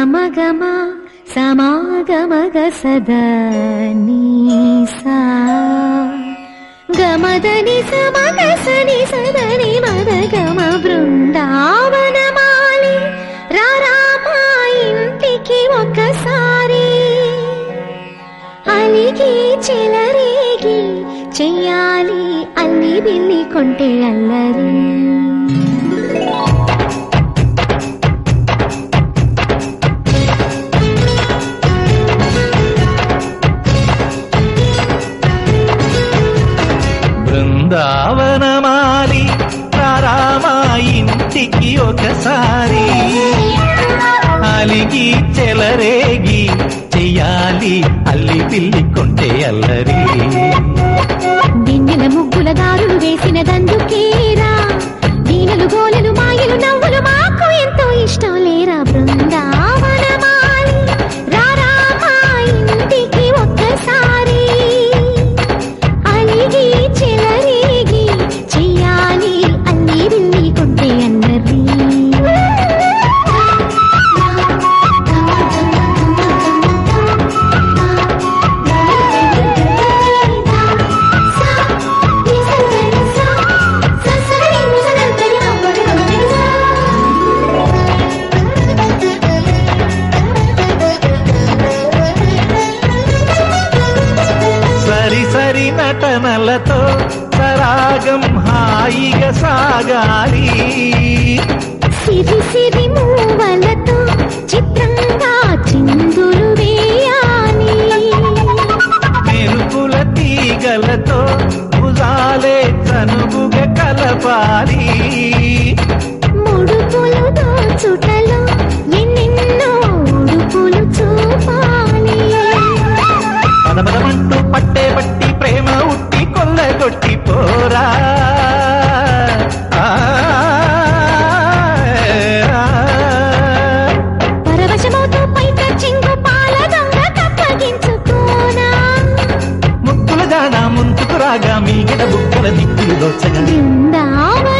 గమ సమాగమగ సదా నీసా గమదని సమగ సని సదని మద గమ బృందావనమాలి రారామా ఇంటికి ఒకసారి అలిగి చెలరేగి చెయ్యాలి అల్లి బిల్లి కొంటే అల్లరి బృందావనమాలి రారామా ఇంటికి ఒకసారి అలిగి చెలరేగి చెయ్యాలి అల్లి పిల్లి కొంటే అల్లరి దిన్నెల ముగ్గుల దారులు వేసిన దందుకేరా వీణలు గోలలు మాయలు నవ్వులు మాకు ఎంతో ఇష్టం లేరా బృందావనమాలి రారామా ఇంటికి ఒక్కసారి అలిగి చెలరేగి చెయ్యాలి అల్లి బిల్లి కొంటే అల్లరి సరి నటనలతో సరాగం హాయిగా సాగాలి సిరి సిరి మూవలతో చిత్రంగా చిందులు వేయాలి మెరుపుల తీగలతో భుజాలే చనువుగా కలపాలి ముడుపులు దోచుటలో ఎన్నెన్నో ఉడుపులు చూపాలి పదమదమంటూ పట్టే పట్టి ప్రేమ ఉట్టి కొల్లగొట్టి పోరా పరవశమవుతూ పైట చింగు పాల దొంగ కప్పగించుకోనా ముక్కుల జాడ ముందుకు రాగా మీ గడ బుక్కల దిక్కులు దోచగా బృందావనమాలి